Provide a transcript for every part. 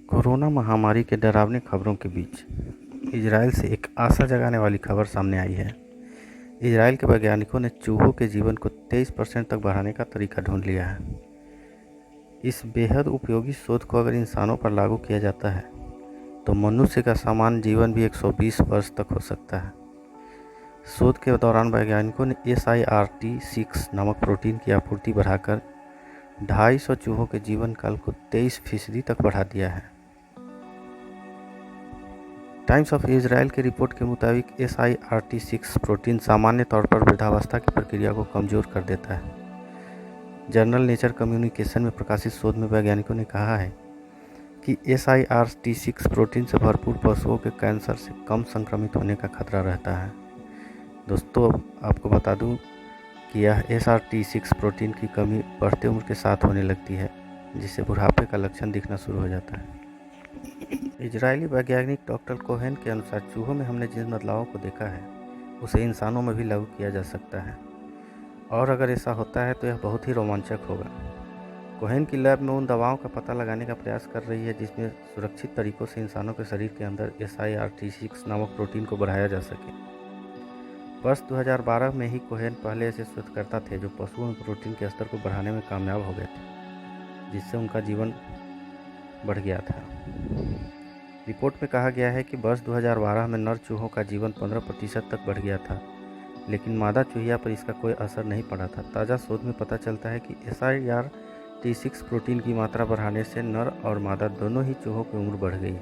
Corona महामारी के डरावनी खबरों के बीच इजराइल से एक आशा जगाने वाली खबर सामने आई है। इजराइल के वैज्ञानिकों ने चूहों के जीवन को 23% तक बढ़ाने का तरीका ढूंढ लिया है। इस बेहद उपयोगी शोध को अगर इंसानों पर लागू किया जाता है तो मनुष्य का सामान्य जीवन भी 120 वर्ष तक हो सकता है। शोध के दौरान वैज्ञानिकों ने SIRT6 नामक प्रोटीन की आपूर्ति बढ़ाकर 250 चूहों के जीवन काल को 23% तक बढ़ा दिया है। टाइम्स ऑफ इजराइल की रिपोर्ट के मुताबिक SIRT6 प्रोटीन सामान्य तौर पर वृद्धावस्था की प्रक्रिया को कमज़ोर कर देता है। जर्नल नेचर कम्युनिकेशन में प्रकाशित शोध में वैज्ञानिकों ने कहा है कि SIRT6 प्रोटीन से भरपूर पशुओं के कैंसर से कम संक्रमित होने का खतरा रहता है। दोस्तों, आपको बता दूं कि यह SIRT6 प्रोटीन की कमी बढ़ते उम्र के साथ होने लगती है, जिससे बुढ़ापे का लक्षण दिखना शुरू हो जाता है। इजरायली वैज्ञानिक डॉक्टर कोहेन के अनुसार चूहों में हमने जिन बदलावों को देखा है उसे इंसानों में भी लागू किया जा सकता है, और अगर ऐसा होता है तो यह बहुत ही रोमांचक होगा। कोहेन की लैब में उन दवाओं का पता लगाने का प्रयास कर रही है जिसमें सुरक्षित तरीकों से इंसानों के शरीर के अंदर SIRT6 नामक प्रोटीन को बढ़ाया जा सके। वर्ष 2012 में ही कोहेन पहले ऐसे शोधकर्ता थे जो पशुओं में प्रोटीन के स्तर को बढ़ाने में कामयाब हो गए थे, जिससे उनका जीवन बढ़ गया था। रिपोर्ट में कहा गया है कि वर्ष 2012 में नर चूहों का जीवन 15% तक बढ़ गया था, लेकिन मादा चूहिया पर इसका कोई असर नहीं पड़ा था। ताज़ा शोध में पता चलता है कि SIRT6 प्रोटीन की मात्रा बढ़ाने से नर और मादा दोनों ही चूहों की उम्र बढ़ गई।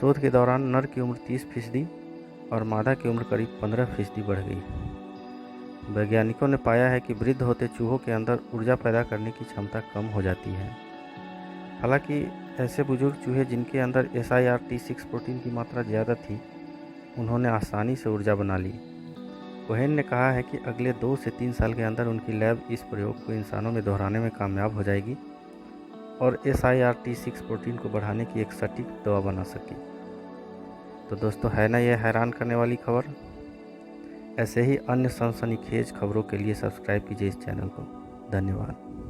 शोध के दौरान नर की उम्र 30% और मादा की उम्र करीब 15% बढ़ गई। वैज्ञानिकों ने पाया है कि वृद्ध होते चूहों के अंदर ऊर्जा पैदा करने की क्षमता कम हो जाती है। हालांकि ऐसे बुजुर्ग चूहे जिनके अंदर SIRT6 प्रोटीन की मात्रा ज़्यादा थी, उन्होंने आसानी से ऊर्जा बना ली। कोहेन ने कहा है कि अगले 2 से 3 साल के अंदर उनकी लैब इस प्रयोग को इंसानों में दोहराने में कामयाब हो जाएगी और SIRT6 प्रोटीन को बढ़ाने की एक सटीक दवा बना सकेगी। तो दोस्तों, है ना ये हैरान करने वाली खबर। ऐसे ही अन्य सनसनीखेज खबरों के लिए सब्सक्राइब कीजिए इस चैनल को। धन्यवाद।